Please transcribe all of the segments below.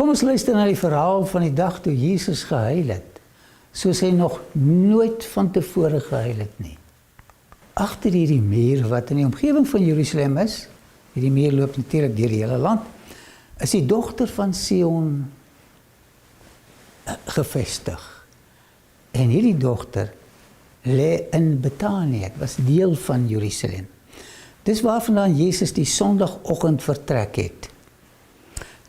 Kom ons luister na die verhaal van die dag toe Jesus gehuil het, soos hy nog nooit van tevore gehuil het nie. Agter hierdie muur wat in die omgewing van Jerusalem is, hierdie muur loop natuurlik deur die hele land, is die dogter van Sion gevestig. En hierdie dogter lê in Betanië, dit was deel van Jerusalem. Dis waarvandaan Jesus die Sondagoggend vertrek het.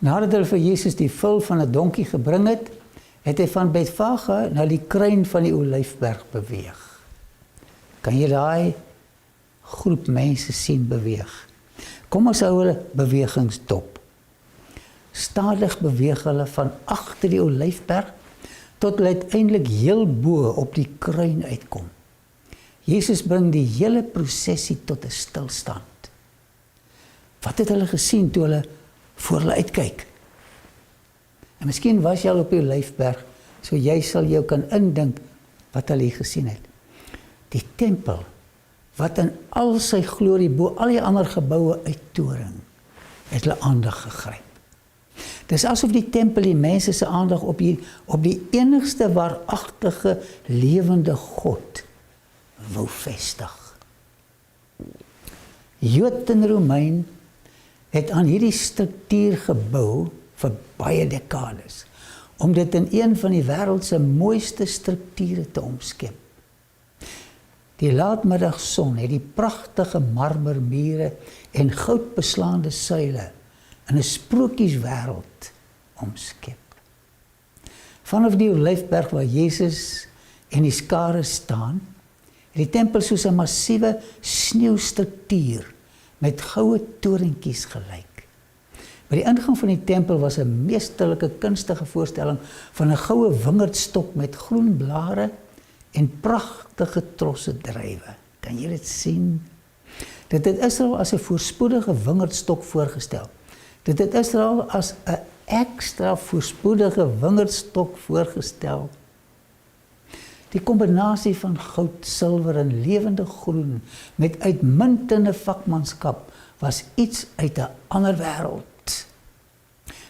Nadat hulle vir Jesus die vul van 'n donkie gebring het, het hy van Betfage na die kruin van die Olyfberg beweeg. Kan jy daai groep mense sien beweeg? Kom ons hou hulle bewegings dop. Stadig beweeg hulle van agter die Olyfberg tot hulle uiteindelik heel bo op die kruin uitkom. Jesus bring die hele prosesie tot 'n stilstand. Wat het hulle gesien toe hulle voor hulle uitkyk? En miskien was jy al op die Olyfberg, so jy sal jou kan indink wat hulle gesien het. Die tempel, wat in al sy glorie bo al die ander geboue uittoring, het hulle aandag gegryp. Dis asof die tempel die mense se aandag op die enigste waaragtige lewende God wou vestig. Jood en Romein het aan hierdie struktuur gebou vir baie dekades, om dit in een van die wêreld se mooiste strukture te omskep. Die laatmiddagson het die pragtige marmermure en goudbeslaande suile in 'n sprokieswêreld omskep. Vanaf die Olyfberg waar Jesus en die skare staan, het die tempel soos 'n massiewe sneeustruktuur met goue torentjies gelyk. By die ingang van die tempel was 'n meesterlike kunstige voorstelling van 'n goue wingerdstok met groen blare en pragtige trosse druiwe. Kan jy dit sien? Dit het Israel as 'n voorspoedige wingerdstok voorgestel. Dit het Israel as 'n ekstra voorspoedige wingerdstok voorgestel. Die kombinasie van goud, silwer en lewende groen met uitmuntende vakmanskap was iets uit 'n ander wêreld.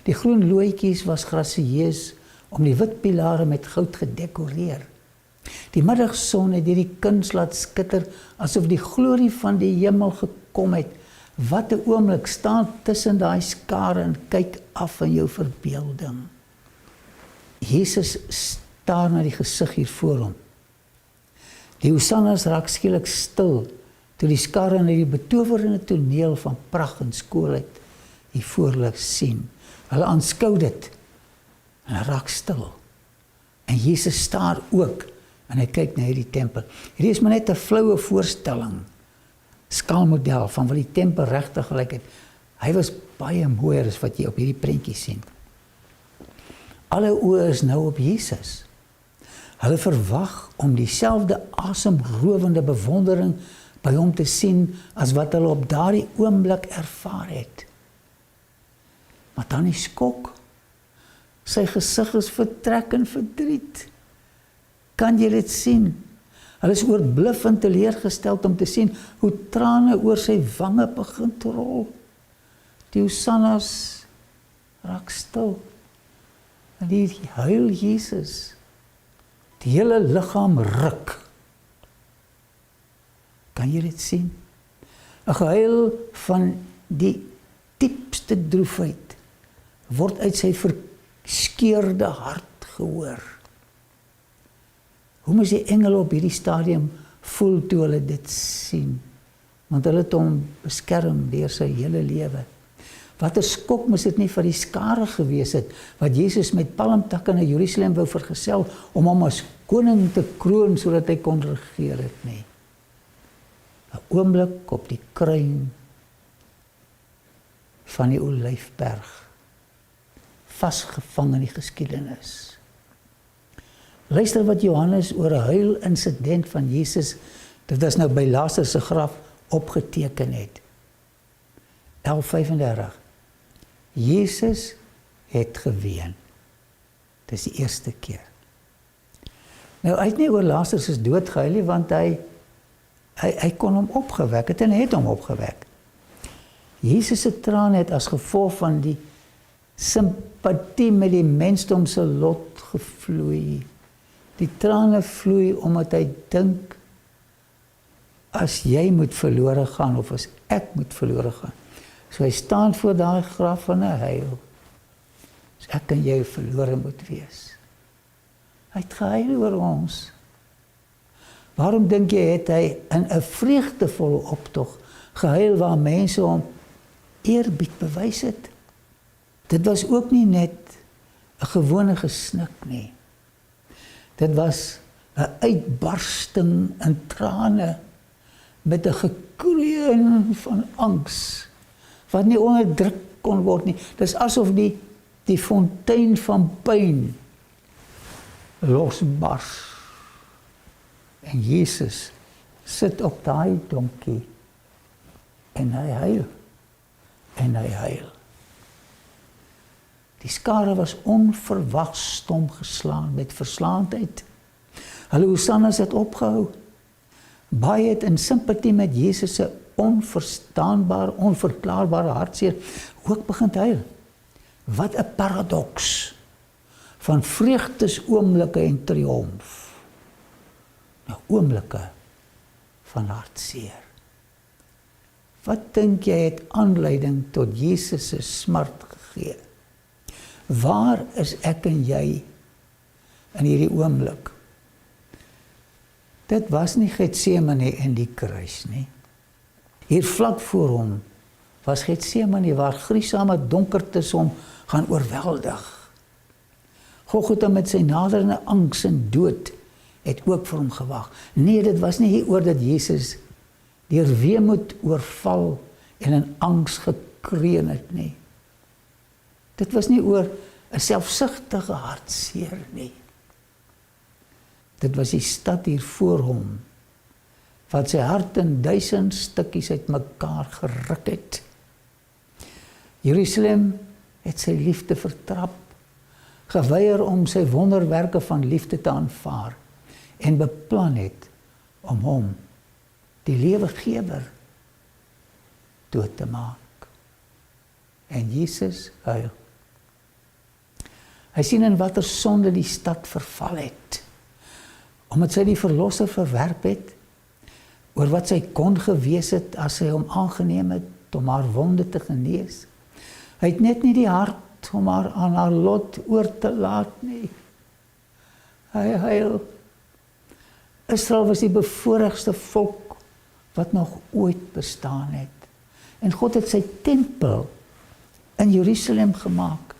Die groen looitjies was grasieus om die wit pilare met goud gedekoreer. Die middagson het hierdie kuns laat skitter asof die glorie van die hemel gekom het. Wat 'n oomblik, staan tussen daai skare en kyk af in jou verbeelding. Jesus staar na die gesig hier voor hom. Die hosannas raak skielik stil toe die skare na die betowerende toneel van pragt en skoonheid hier voor hulle sien. Hulle aanskou dit en hulle raak stil. En Jesus staar ook en hy kyk na hierdie tempel. Hierdie is maar net 'n floue voorstelling, skaalmodel van wat die tempel regtig gelyk het. Hy was baie mooier as wat jy op hierdie prentjie sien. Alle oë is nou op Jesus. Hulle verwag om dieselfde asemrowende bewondering by hom te sien as wat hulle op daardie oomblik ervaar het. Maar dan die skok. Sy gesig is vertrek in verdriet. Kan jy dit sien? Hulle is oorbluf en teleurgesteld om te sien hoe trane oor sy wange begin te rol. Die hosannas raak stil. En die huil Jesus. Die hele liggaam ruk. Kan jy dit sien? 'n Gehuil van die diepste droefheid word uit sy verskeurde hart gehoor. Hoe moes die engele op hierdie stadium voel toe hulle dit sien? Want hulle het hom beskerm deur sy hele lewe. Wat 'n skok moes dit nie vir die skare gewees het, wat Jesus met palmtakke na Jerusalem wou vergesel, om hom as koning te kroon, sodat hy kon regeer het nie. 'n Oomblik op die kruin van die Olyfberg, vasgevang in die geskiedenis. Luister wat Johannes oor 'n huilinsident van Jesus, dit is nou by Lazarus se graf, opgeteken het. 11:35. Jesus het geween. Dit is die eerste keer. Nou, hy het nie oor Lazarus is dood gehuil nie, want hy kon hom opgewek het en hy het hom opgewek. Jesus se trane het as gevolg van die simpatie met die mensdom se lot gevloei. Die trane vloei omdat hy dink, as jy moet verlore gaan, of as ek moet verlore gaan. So hy staan voor daai graf en hy huil. So ek en jy verlore moet wees. Hy het gehuil oor ons. Waarom dink jy het hy in 'n vreugdevolle optog gehuil waar mense hom eerbied bewys het? Dit was ook nie net 'n gewone gesnik nie. Dit was 'n uitbarsting in trane met 'n gekreun van angs wat nie onderdruk kon word nie. Dis asof die fontein van pyn losbars. En Jesus sit op daai donkie en hy huil. En hy huil. Die skare was onverwags stom geslaan met verslaandheid. Hulle hosannas het opgehou. Baie het in simpatie met Jesus se onverstaanbare, onverklaarbare hartseer ook begin huil. Wat 'n paradoks van vreugdesoomblikke en triomf. Nou, oomblikke van hartseer. Wat dink jy het aanleiding tot Jesus se smart gegee? Waar is ek en jy in hierdie oomblik? Dit was nie Getsemane en die kruis nie. Hier vlak voor hom was Getsemane waar griesame donkertes hom gaan oorweldig. Golgotha met sy naderende angs en dood het ook vir hom gewag. Nee, dit was nie hieroor dat Jesus deur weemoed oorval en in angs gekreun het nie. Dit was nie oor 'n selfsugtige hartseer nie. Dit was die stad hier voor hom, wat sy hart in 1000 stukkies uitmekaar geruk het. Jerusalem het sy liefde vertrap, geweier om sy wonderwerke van liefde te aanvaar en beplan het om hom, die lewegewer, dood te maak. En Jesus huil. Hy sien in watter sonde die stad verval het, omdat sy die verlosser verwerp het, oor wat sy kon gewees het as sy hom aangeneem het om haar wonde te genees. Hy het net nie die hart om haar aan haar lot oor te laat nie. Hy huil. Israel was die bevoorregste volk wat nog ooit bestaan het. En God het sy tempel in Jerusalem gemaak.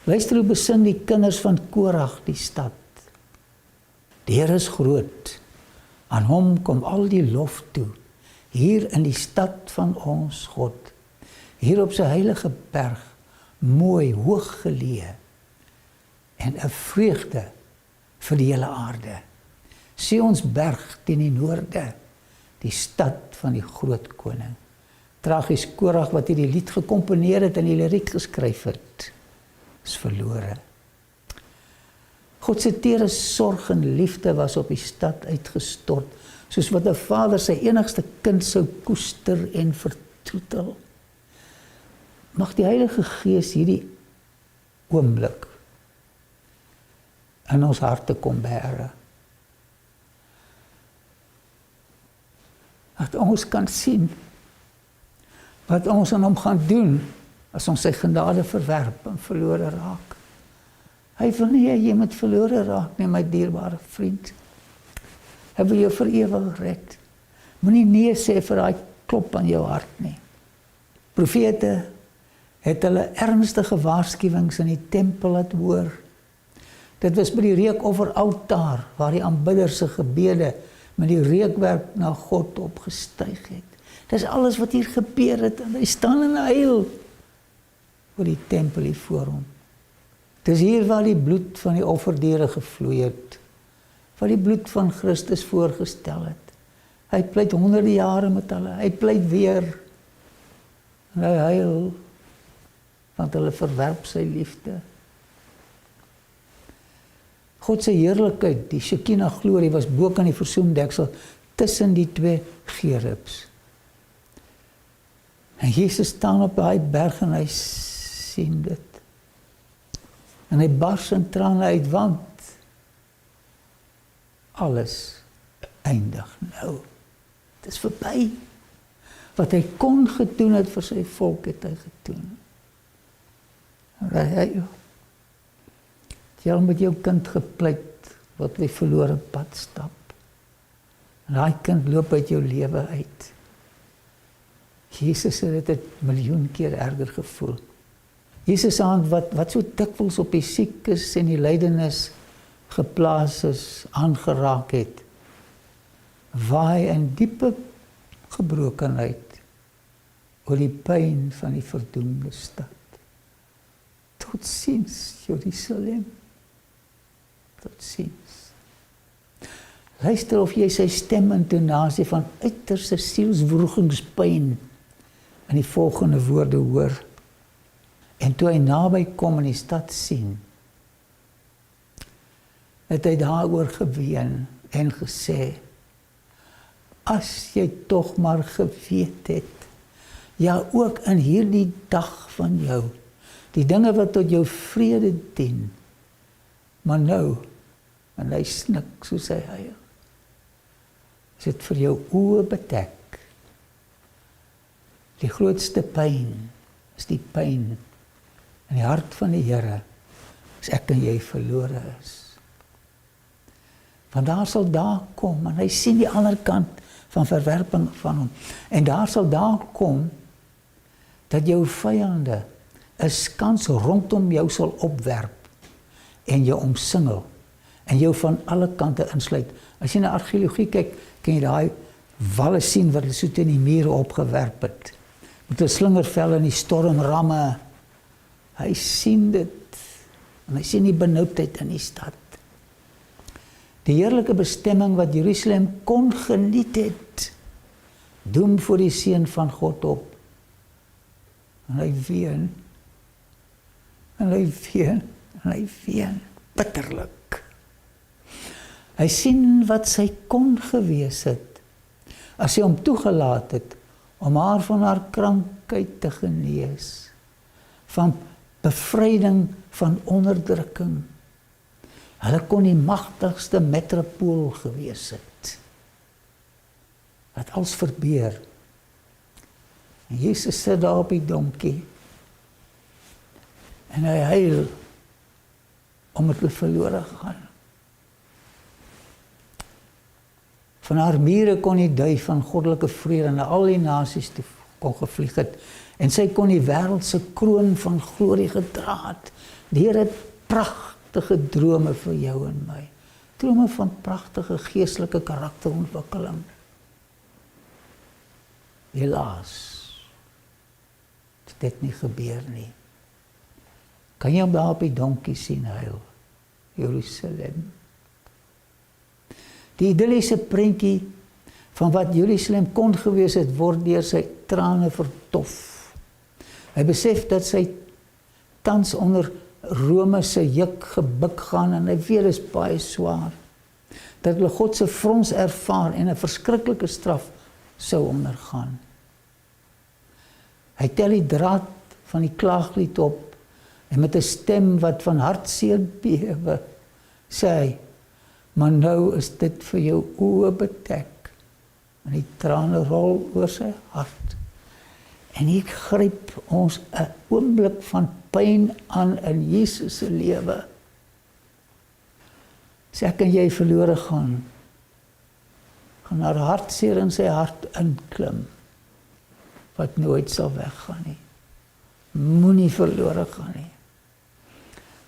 Luister hoe besing die kinders van Korag die stad. Die Here is groot. Aan hom kom al die lof toe. Hier in die stad van ons God. Hier op sy heilige berg, mooi, hoog geleë. En 'n vreugde vir die hele aarde. Sionsberg teen die noorde, die stad van die groot koning. Tragies Korag wat hierdie lied gekomponeer het en die liriek geskryf het, is verlore. God se tere sorg en liefde was op die stad uitgestort, soos wat 'n vader sy enigste kind sou koester en vertroetel. Mag die Heilige Gees hierdie oomblik in ons harte kom bære. Dat ons kan sien wat ons aan hom gaan doen as ons sy genade verwerp en verlore raak. Hy wil nie jy moet verlore raak nie, my dierbare vriend. Hy wil jou vir ewig red. Moenie nee sê vir daai klop aan jou hart nie. Profete het hulle ernstige waarskuwings in die tempel laat hoor. Dit was by die reukofferaltaar waar die aanbidders se gebede met die reukwerk na God opgestyg het. Dis alles wat hier gebeur het en hy staan in huil oor die tempel hier voor hom. Dis hier waar die bloed van die offerdiere gevloei het, waar die bloed van Christus voorgestel het. Hy pleit honderde jare met hulle, hy pleit weer en hy huil want hulle verwerp sy liefde. God se heerlikheid, die Shekinah glorie was bo kan die versoendeksel tussen die twee gerubs. En Jesus staan op daai berg en hy sien dit. En hy bars in trane uit, want alles eindig nou. Het is verby. Wat hy kon gedoen het vir sy volk, het hy gedoen. Jy al met jou kind gepleit, wat die verlore pad stap. En daai kind loop uit jou lewe uit. Jesus het dit 1 miljoen keer erger gevoel. Jesus se hand wat so dikwels op die siekes en die lydenis geplaas is, aangeraak het, waai in diepe gebrokenheid oor die pyn van die verdoemde stad. Totsiens, Jerusalem. Totsiens. Luister of jy sy stemintonasie van uiterste sielswroegingspyn in die volgende woorde hoor. En toe hy naby kom in die stad sien, het hy daaroor geween en gesê, as jy tog maar geweet het, ja ook in hierdie dag van jou, die dinge wat tot jou vrede dien, maar nou, en hy snik soos hy huil, is dit vir jou oë bedek. Die grootste pyn is die pyn in die hart van die Here, as ek en jy verlore is. Want daar sal daar kom, en hy sien die ander kant van verwerping van hom, en daar sal daar kom, dat jou vyande 'n skans rondom jou sal opwerp, en jou omsingel, en jou van alle kante insluit. As jy na argeologie kyk, kan jy daai walle sien wat hulle so teen die mure opgewerp het, met 'n slingervel in die stormramme. Hy sien dit, en hy sien die benoudheid in die stad. Die heerlike bestemming wat Jerusalem kon geniet het, doem voor die Seun van God op. En hy ween, en hy ween, en hy ween, bitterlik. Hy sien wat sy kon gewees het, as hy hom toegelaat het, om haar van haar krankheid te genees, van bevryding van onderdrukking. Hulle kon die magtigste metropool gewees het, wat als verbeur. En Jesus sit daar op die donkie, en hy huil, omdat hulle verlore gaan. Van haar mure kon die duif van goddelike vrede na al die nasies toe kon gevlieg het, en sy kon die wêreldse kroon van glorie gedra het. Die Here het pragtige drome vir jou en my. Drome van pragtige geestelike karakterontwikkeling. Helaas, het dit nie gebeur nie. Kan jy hom daar op die donkie sien huil? Jerusalem. Die idylliese prentjie van wat Jerusalem kon gewees het, word deur sy trane verdof. Hy besef dat sy tans onder Rome se juk gebuk gaan, en hy weet is baie swaar. Dat hulle God se frons ervaar en 'n verskriklike straf sou ondergaan. Hy tel die draad van die klaaglied op, en met 'n stem wat van hartseer bewe, sê hy, maar nou is dit vir jou oë bedek, en die trane rol oor sy hart. En hier gryp ons 'n oomblik van pyn aan in Jesus se lewe. As ek en jy verlore gaan haar hartseer in sy hart inklim, wat nooit sal weggaan nie. Moenie verlore gaan nie.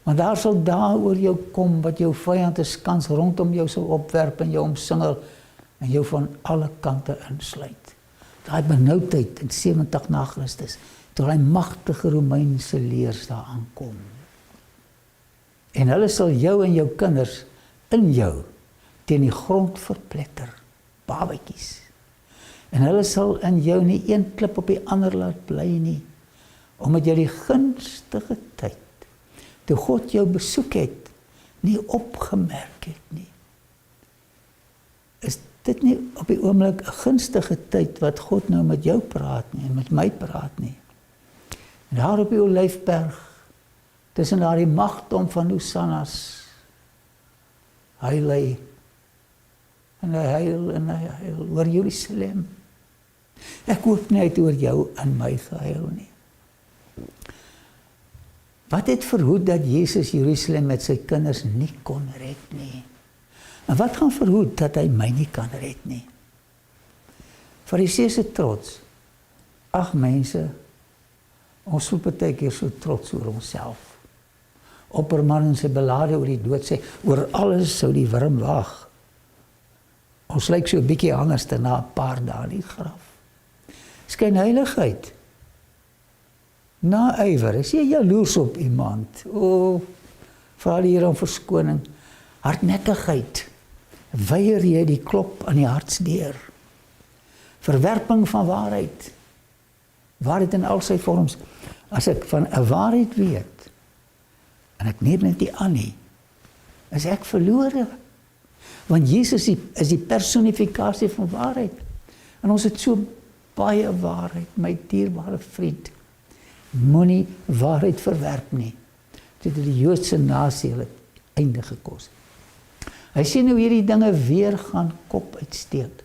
Want daar sal dae oor jou kom, wat jou vyand 'n skans rondom jou sal opwerp, en jou omsingel, en jou van alle kante insluit. Daai benoudheid in 70 na Christus, toe hy magtige Romeinse leers daar aankom. En hulle sal jou en jou kinders in jou teen die grond verpletter, babatjies. En hulle sal in jou nie een klip op die ander laat bly nie, omdat jy die gunstige tyd, toe God jou besoek het, nie opgemerk het nie. Is dit nie op die oomblik 'n gunstige tyd wat God nou met jou praat nie, en met my praat nie? En daar op die Olyfberg, tussen daardie magdom van Hosannas. Hy lei en hy huil oor Jerusalem. Ek hoop nie uit oor jou en my gehuil nie. Wat het verhoed dat Jesus Jerusalem met sy kinders nie kon red nie? En wat gaan verhoed dat hy my nie kan red nie? Fariseëse trots. Ag mense, ons voel partykeer so trots oor onsself. Opperman en sy belade oor die dood sê, oor alles sou die wurm wag. Ons lyk so 'n bietjie anders te na 'n paar dae in die graf. Skynheiligheid. Naïwer, is jy jaloers op iemand? Vra die Here om verskoning. Hardnekkigheid. Weier jy die klop aan die hartsdeur. Verwerping van waarheid. Waarheid in al sy vorms. As ek van 'n waarheid weet, en ek neem dit nie aan nie, is ek verlore. Want Jesus is die personifikasie van waarheid. En ons het so baie waarheid, my dierbare vriend. Moenie waarheid verwerp nie. Dit het die Joodse nasie hulle einde gekos. Hy sien hoe hierdie dinge weer gaan kop uitsteek.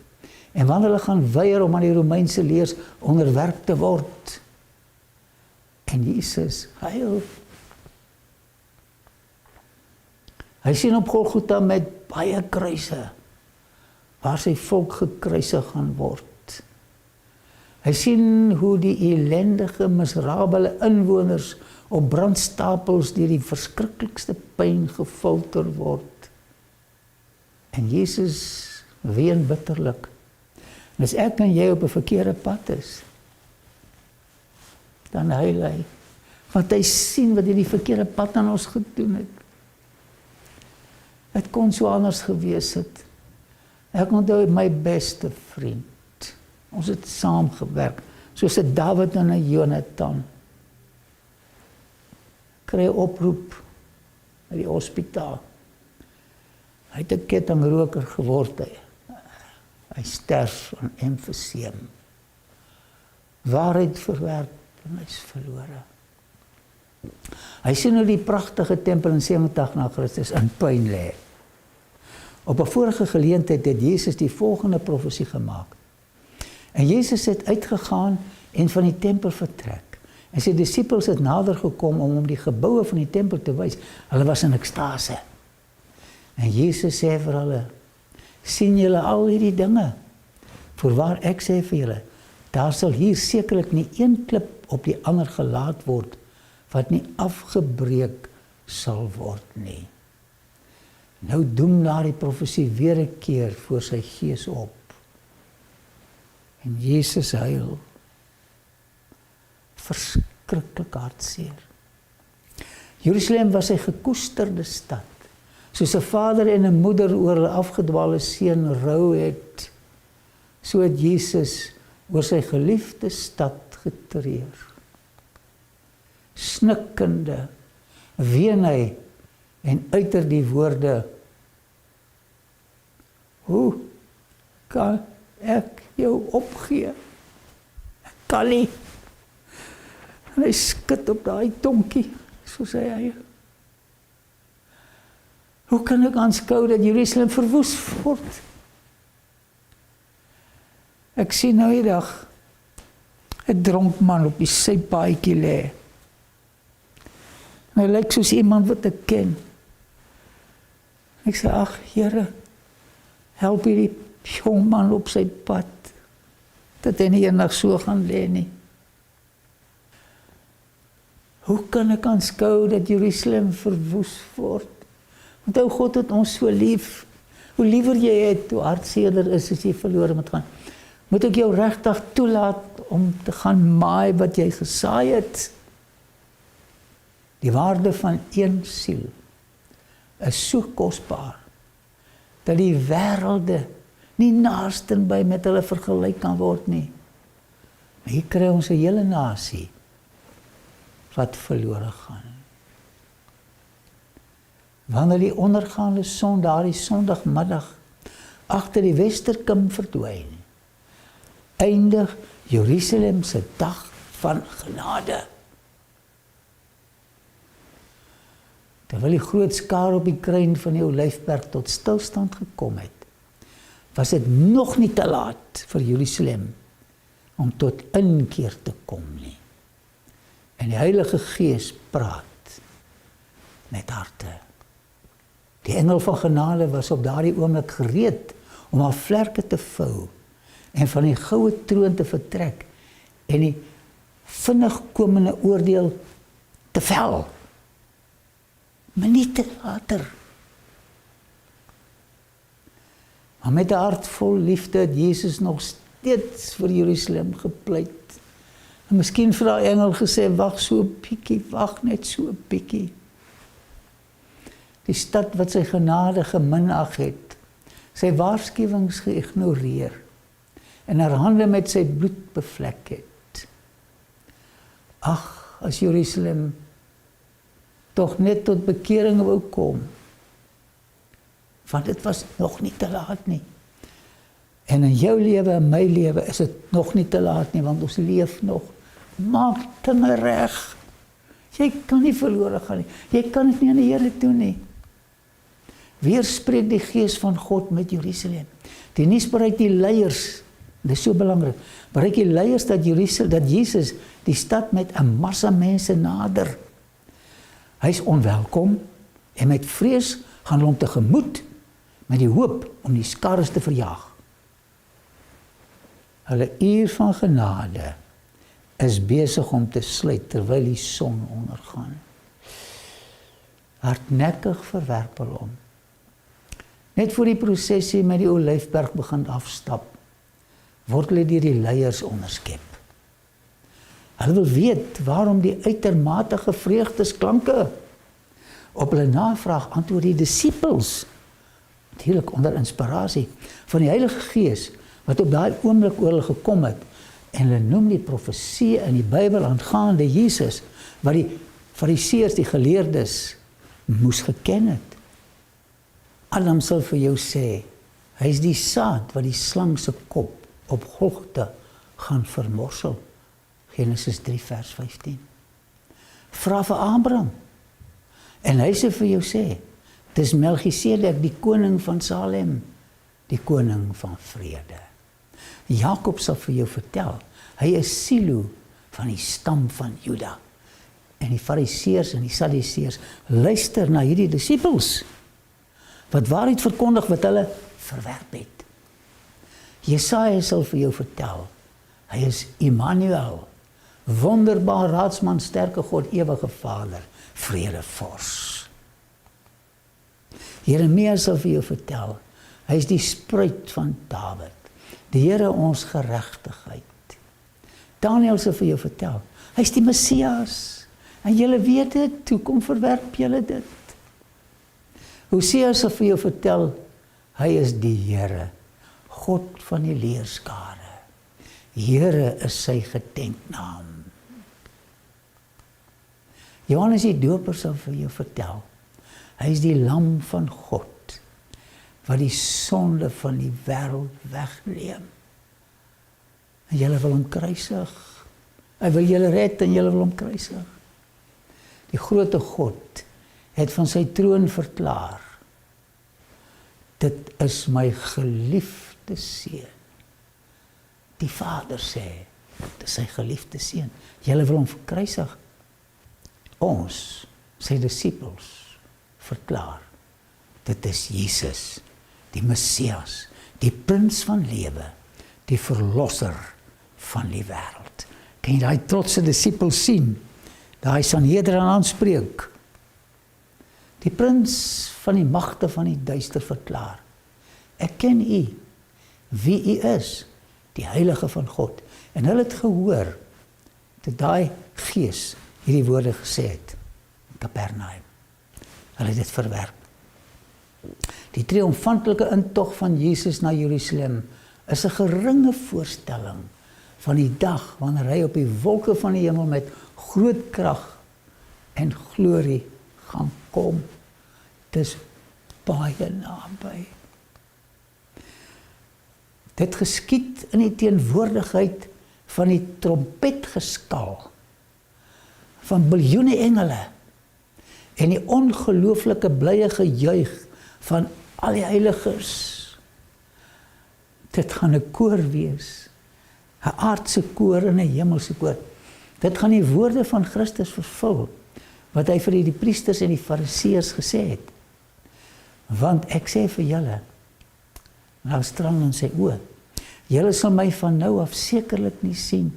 En wanneer hulle gaan weier om aan die Romeinse leers onderwerp te word. En Jesus huil. Hy sien op Golgotha met baie kruise, waar sy volk gekruisig gaan word. Hy sien hoe die ellendige, miserabele inwoners op brandstapels deur die verskriklikste pyn gefolter word. En Jesus ween bitterlik. En as ek en jy op 'n verkeerde pad is, dan huil hy. Want hy sien wat hierdie verkeerde pad aan ons gedoen het. Het kon so anders gewees het. Ek onthou my beste vriend. Ons het saam gewerk, soos 'n Dawid en 'n Jonathan. Kry 'n oproep by die hospitaal. Hy het 'n kettingroker geword. Hy sterf van emfyseem. Waarheid verwerp en hy's verlore. Hy sien hoe die pragtige tempel in 70 na Christus in puin lê. Op 'n vorige geleentheid het Jesus die volgende profesie gemaak. En Jesus het uitgegaan en van die tempel vertrek. En sy disippels het nader gekom om die geboue van die tempel te wys. Hulle was in ekstase. En Jesus sê vir hulle, sien julle al hierdie dinge? Voorwaar ek sê vir julle, daar sal hier sekerlik nie een klip op die ander gelaat word, wat nie afgebreek sal word nie. Nou doem na die profesie weer 'n keer voor sy gees op. En Jesus huil. Verskriklik hartseer. Jerusalem was sy gekoesterde stad. Soos 'n vader en 'n moeder oor 'n afgedwaalde seun rou het, so het Jesus oor sy geliefde stad getreur. Snikkende ween hy en uiter die woorde, hoe kan ek jou opgee? Ek kan nie. En hy skud op daai donkie, soos hy huil. Hoe kan ek aanskou dat Jerusalem verwoes word? Ek sien nou die dag 'n dronk man op die sypaadjie lê. Hy lyk soos iemand wat ek ken. Ek sê, ag Here, help hierdie jong man op sy pad, dat hy nie eendag so gaan lê nie. Hoe kan ek aanskou dat Jerusalem verwoes word? Want God het ons so lief. Hoe liever jy het, hoe hartseerder is as jy verlore moet gaan. Moet ek jou regtig toelaat om te gaan maai wat jy gesaai het? Die waarde van een siel is so kosbaar, dat die wêrelde nie naastenby met hulle vergelyk kan word nie. Maar hier kry ons 'n hele nasie wat verlore gaan. Wanneer die ondergaande son daardie Sondagmiddag agter die Westerkim verdwyn, eindig Jerusalem se dag van genade. terwyl die groot skare op die kruin van die Olyfberg tot stilstand gekom het, was dit nog nie te laat vir Jerusalem om tot inkeer te kom nie. En die Heilige Gees praat met harte. Die engel van genade was op daardie oomblik gereed om haar vlerke te vou en van die goue troon te vertrek en die vinnig komende oordeel te vel. Minute later. Maar met 'n hart vol liefde het Jesus nog steeds vir Jerusalem gepleit. En miskien vir daai engel gesê, wag so 'n bietjie, wag net so 'n bietjie. Die stad wat sy genade geminag het, sy waarskuwings geïgnoreer en haar hande met sy bloed bevlek het. Ag, as Jerusalem tog net tot bekering wou kom, want dit was nog nie te laat nie. En in jou lewe en my lewe is dit nog nie te laat nie, want ons leef nog. Maak dinge reg. Jy kan nie verlore gaan nie. Jy kan dit nie aan die Here doen nie. Weer spreek die Gees van God met Jerusalem. Die nuus bereik die leiers. Dit is so belangrik. Bereik die leiers dat Jesus die stad met 'n massa mense nader. Hy is onwelkom en met vrees gaan hulle hom tegemoet met die hoop om die skares te verjaag. Hulle uur van genade is besig om te sluit terwyl die son ondergaan. Hardnekkig verwerp hulle hom. Net voor die prosesie met die Olyfberg begin afstap, word hulle deur die leiers onderskep. Hulle wil weet waarom die uitermate vreugdesklanke. Op hulle navraag antwoord die disippels, natuurlik onder inspirasie van die Heilige Gees, wat op daai oomblik oor hulle gekom het, en hulle noem die profesie in die Bybel aangaande Jesus, wat die Fariseërs, die geleerdes, moes geken het. Adam sal vir jou sê, hy is die saad wat die slang se kop op Golgotha gaan vermorsel. Genesis 3 vers 15. Vra vir Abraham. En hy sê vir jou sê, dis Melchisedek, die koning van Salem, die koning van vrede. Jakob sal vir jou vertel, hy is Silo van die stam van Juda. En die Fariseërs en die Sadduseërs luister na hierdie disippels, wat waarheid verkondig wat hulle verwerp het. Jesaja sal vir jou vertel, hy is Immanuel, wonderbaar raadsman, sterke God, ewige Vader, vredevors. Jeremia sal vir jou vertel, hy is die spruit van Dawid, die Here ons geregtigheid. Daniël sal vir jou vertel, hy is die Messias, en julle weet dit, hoekom verwerp julle dit? Hosea sal vir jou vertel, hy is die Here, God van die leerskare. Here is sy gedenknaam. Johannes die Doper sal vir jou vertel, hy is die lam van God, wat die sonde van die wêreld wegneem. En julle wil hom kruisig. Hy wil julle red en julle wil hom kruisig. Die grootte God het van sy troon verklaar, dit is my geliefde seun. Die Vader sê, dit is sy geliefde seun. Julle wil hom verkruisig. Ons, sy disippels, verklaar, dit is Jesus, die Messias, die prins van lewe, die verlosser van die wêreld. Kan jy daai trotse disipels sien? Daai Sanhedrin aanspreek. Die prins van die magte van die duister verklaar, ek ken u, wie u is, die heilige van God. En hulle het gehoor, dat daai gees hierdie woorde gesê het, in Kapernaum. Hulle het dit verwerp. Die triomfantelike intog van Jesus na Jerusalem is 'n geringe voorstelling van die dag wanneer hy op die wolke van die hemel met groot krag en glorie gaan kom. Dis baie naby. Dit geskied in die teenwoordigheid van die trompetgeskal van biljoene engele en die ongelooflike blye gejuig van al die heiliges. Dit gaan 'n koor wees, 'n aardse koor en 'n hemelse koor. Dit gaan die woorde van Christus vervul, wat hy vir die priesters en die fariseërs gesê het. Want ek sê vir julle, nou strang in sy oë, julle sal my van nou af sekerlik nie sien,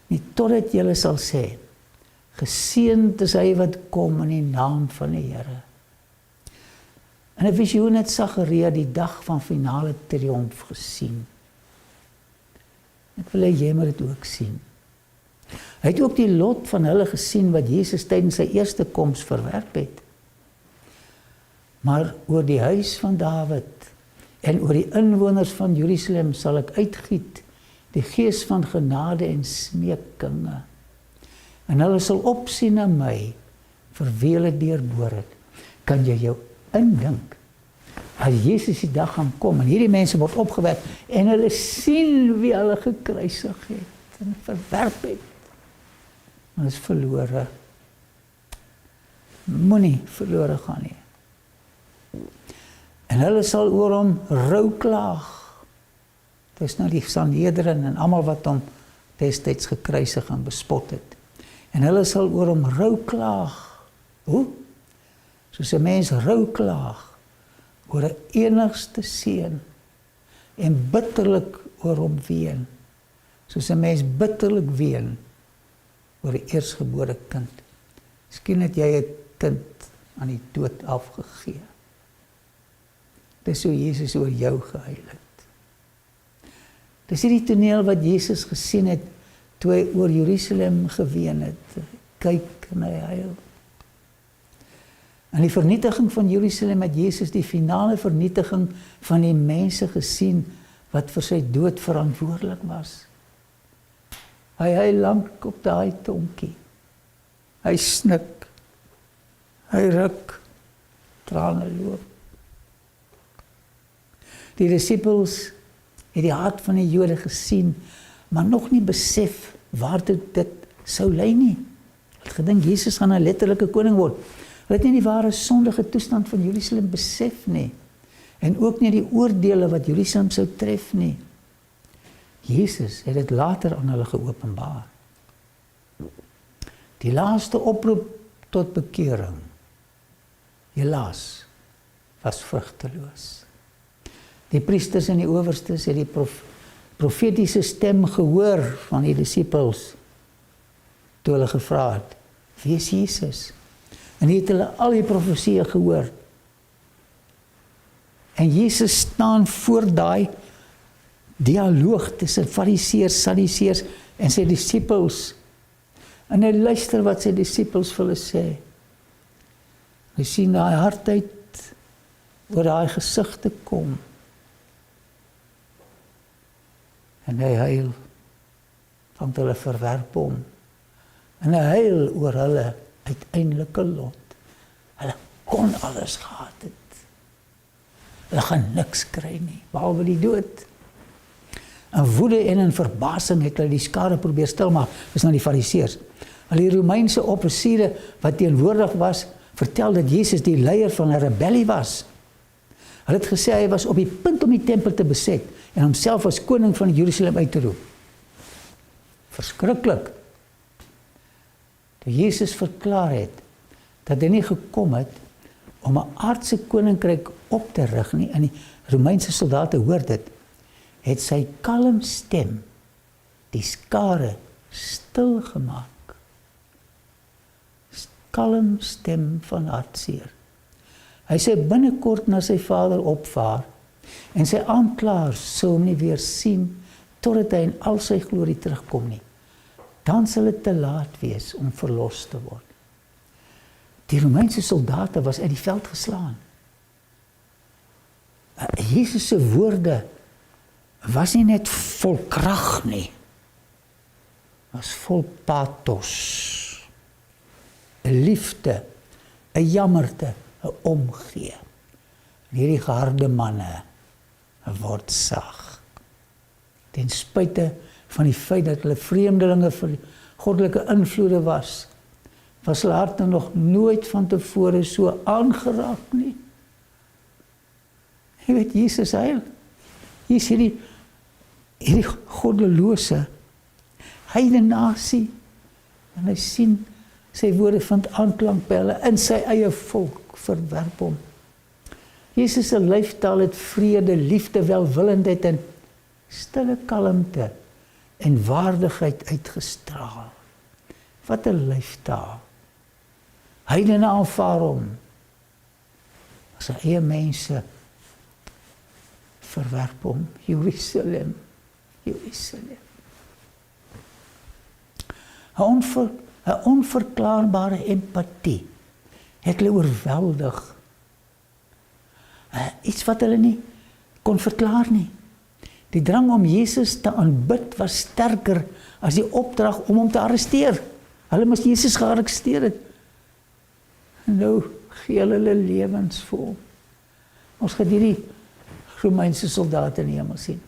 nie totdat julle sal sê, geseënd is hy wat kom in die naam van die Here. In 'n visioen het Sagaria die dag van finale triomf gesien. Ek wil hê jy moet dit ook sien. Hy het ook die lot van hulle gesien wat Jesus tydens sy eerste koms verwerp het. Maar oor die huis van Dawid en oor die inwoners van Jerusalem sal ek uitgiet die gees van genade en smeekinge. En hulle sal opsien na my, vir wie hulle deurboor het. Kan jy jou indink, as Jesus die dag gaan kom, en hierdie mense word opgewek, en hulle sien wie hulle gekruisig het, en verwerp het. Hulle is verlore. Moenie verlore gaan nie. En hulle sal oor hom rou klaag. Dis nou die Sanhedrin en almal wat hom destyds gekruisig en bespot het. En hulle sal oor hom rou klaag. Hoe? Soos 'n mens rou klaag oor 'n enigste seun en bitterlik oor hom ween. Soos 'n mens bitterlik ween oor 'n eersgebore kind. Miskien het jy 'n kind aan die dood afgegee. Dis hoe Jesus oor jou gehuil het. Dis hierdie toneel wat Jesus gesien het toe hy oor Jerusalem geween het. Kyk en hy huil. In die vernietiging van Jerusalem het Jesus die finale vernietiging van die mense gesien wat vir sy dood verantwoordelik was. Hy huil lank op daai donkie. Hy snik. Hy ruk. Trane loop. Die disippels het die hart van die Jode gesien, maar nog nie besef waar dit sou lei nie. Hulle het gedink Jesus gaan 'n letterlike koning word. Hulle het nie die ware sondige toestand van Jerusalem besef nie. En ook nie die oordeele wat Jerusalem sou tref nie. Jesus het dit later aan hulle geopenbaar. Die laaste oproep tot bekering, helaas, was vrugteloos. Die priesters en die owerstes het die profetiese stem gehoor van die disippels toe hulle gevra het, wie is Jesus? En het hulle al die profesieë gehoor. En Jesus staan voor daai dialoog tussen fariseërs, sadduseërs en sy disippels. En hy luister wat sy disippels vir hulle sê. Hy sien daai hardheid oor daai gesigte kom. En hy huil, want hulle verwerp hom. En hy huil oor hulle uiteindelike lot. Hulle kon alles gehad het. Hulle gaan niks kry nie, behalwe die dood. In woede en in verbasing het hulle die skare probeer stilmaak, dis nou die fariseërs. Hulle die Romeinse offisiere wat teenwoordig was, vertel dat Jesus die leier van 'n rebellie was. Hulle het gesê hy was op die punt om die tempel te beset en homself as koning van Jerusalem uit te roep. Verskriklik. Toe Jesus verklaar het dat hy nie gekom het om 'n aardse koninkryk op te rig nie, en die Romeinse soldate hoor dit, het sy kalm stem die skare stil gemaak. Kalm stem van hartseer. Hy sê binnekort na sy Vader opvaar en sy aanklaers sou hom nie weer sien totdat hy in al sy glorie terugkom nie. Dan sal dit te laat wees om verlos te word. Die Romeinse soldate was uit die veld geslaan. Jesus se woorde was nie net vol krag nie, was vol pathos, 'n liefde, 'n jammerte, 'n omgee. En hierdie geharde manne word sag. Ten spyte van die feit dat hulle vreemdelinge vir goddelike invloede was, was hulle hart nog nooit van tevore so aangeraak nie. Jy weet, Jesus huil. Hier is hierdie goddelose heidene nasie, en hy sien sy woorde vind aanklank by hulle, in sy eie volk verwerp hom. Jesus se lyfstaal het vrede, liefde, welwillendheid en stille kalmte en waardigheid uitgestraal. Wat 'n lyfstaal. Heidene aanvaar hom. Sy eie mense verwerp hom. Jerusalem, Jerusalem. 'n onverklaarbare empatie het hulle oorweldig. Iets wat hulle nie kon verklaar nie. Die drang om Jesus te aanbid was sterker as die opdrag om hom te arresteer. Hulle moes Jesus gearresteer het. En nou gee hulle lewens vir hom. Ons gaan hierdie Romeinse soldate in die hemel sien.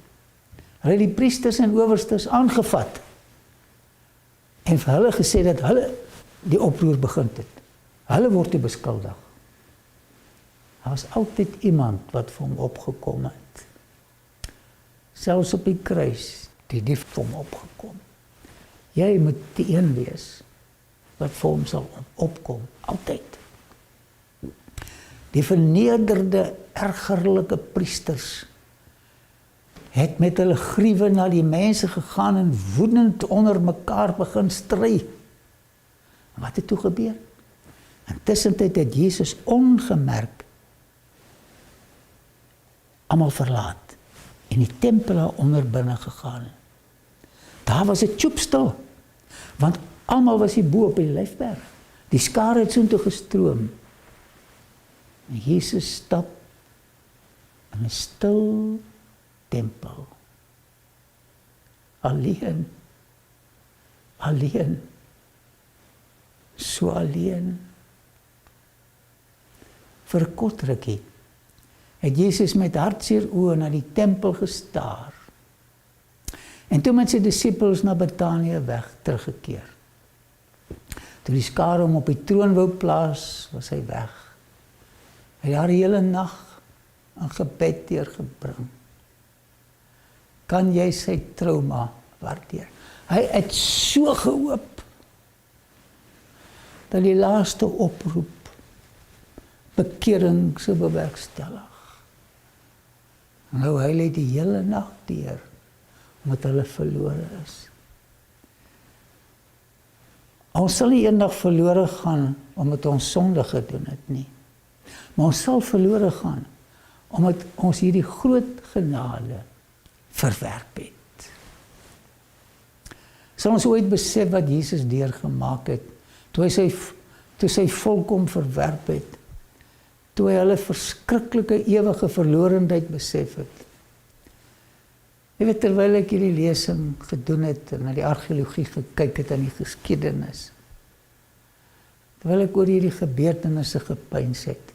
Hulle het die priesters en owerstes aangevat en vir hulle gesê dat hulle die oproer begin het. Hulle word beskuldig. Daar was altyd iemand wat vir hom opgekom het. Selfs op die kruis, die dief vir hom opgekom. Jy moet die een wees wat vir hom sal opkom, altyd. Die vernederde, ergerlike priesters het met hulle griewe na die mense gegaan en woedend onder mekaar begin stry. Wat het toe gebeur? Intussen het Jesus ongemerk almal verlaat en die tempel onder binne gegaan. Daar was dit choepstil, want almal was hier bo op die Olyfberg. Die skare het soontoe gestroom. En Jesus stap in 'n stil tempel. Alleen. Alleen. So alleen. Vir 'n kort rukkie het Jesus met hartseer oë na die tempel gestaar. En toe met sy disippels na Betanië weg teruggekeer. Toe die skare hom op die troon wou plaas, was hy weg. Hy het daar die hele nag in gebed deurgebring. Kan jy sy trauma waardeer? Hy het so gehoop dat die laaste oproep bekering sou bewerkstellig. Nou hy lê die hele nag deur omdat hulle verlore is. Ons sal nie eendag verlore gaan omdat ons sonde gedoen het nie. Maar ons sal verlore gaan omdat ons hierdie groot genade verwerp het. Sal ons ooit besef wat Jesus deurgemaak het, toe sy volk hom verwerp het, toe hy hulle verskriklike ewige verlorenheid besef het. Jy weet, terwyl ek hierdie lesing gedoen het en na die argeologie gekyk het aan die geskiedenis, terwyl ek oor hierdie gebeurtenisse gepyns het,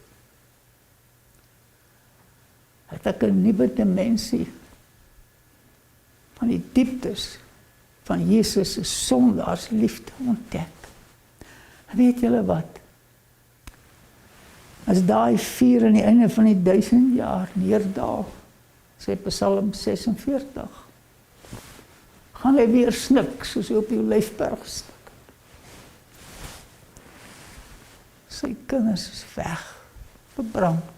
het ek 'n nuwe dimensie van die dieptes van Jesus se sondaarsliefde ontdek. En weet julle wat? As daai vuur aan die einde van die 1000 jaar neerdaal, sê Psalm 46, gaan hy weer snik, soos hy op die Olyfberg snik. Sy kinders is weg, verbrand.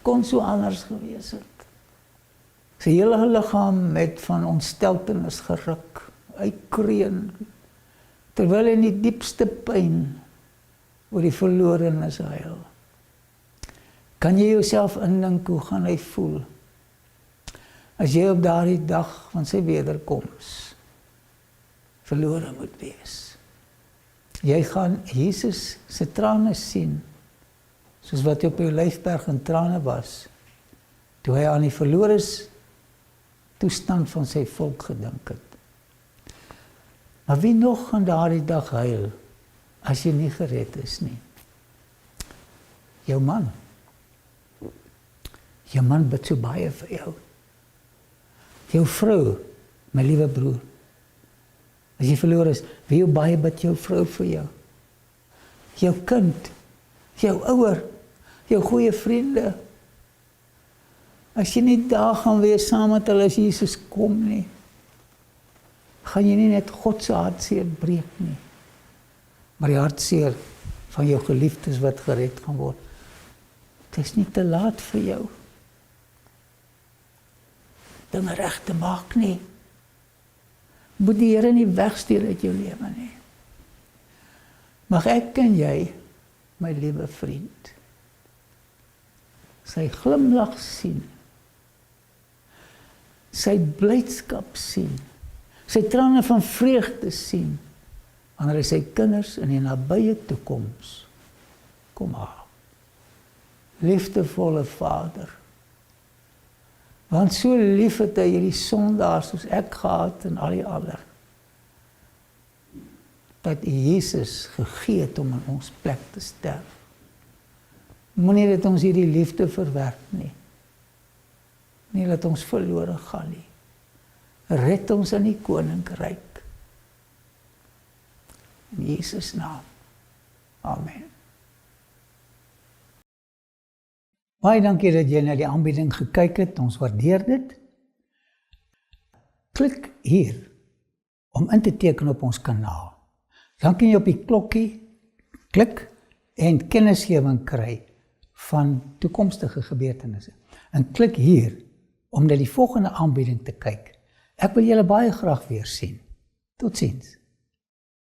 Kon so anders gewees het. Sy hele liggaam het van ontsteltenis geruk, uitkreun, terwyl hy in die diepste pyn oor die verlorenes huil. Kan jy jouself indink hoe gaan hy voel as jy op daardie dag van sy wederkoms verlore moet wees? Jy gaan Jesus se trane sien, soos wat hy op die Olyfberg in trane was, toe hy aan die verlorenes toestand van sy volk gedink het. Maar wie nog gaan daardie dag huil, as jy nie gered is nie? Jou man. Jou man bid so baie vir jou. Jou vrou, my liewe broer. As jy verloor is, wie jou baie bid jou vrou vir jou. jou kind, jou ouer, jou goeie vriende. As jy nie daar gaan wees saam met hulle as Jesus kom nie, gaan jy nie net God se hartseer breek nie, maar die hartseer van jou geliefdes wat gered gaan word. Het is nie te laat vir jou dinge reg te maak nie. Moet die Here nie wegstuur uit jou lewe nie. Mag ek en jy, my liewe vriend, sy glimlag sien, sy blydskap sien, sy trane van vreugde sien, wanneer hy sy kinders in die nabye toekoms kom haal. Liefdevolle Vader, want so lief het hy hierdie sondaars soos ek gehad en al die ander, dat Jesus gegee het om in ons plek te sterf. Moenie dat ons hierdie liefde verwerp nie. Nie dat ons verlore gaan nie. Red ons in die koninkryk. In Jesus naam. Amen. Baie dankie dat jy na die aanbieding gekyk het. Ons waardeer dit. Klik hier om in te teken op ons kanaal. Dan kan jy op die klokkie klik en kennisgewing kry van toekomstige gebeurtenisse. En klik hier om na die volgende aanbieding te kyk. Ek wil julle baie graag weer sien. Totsiens.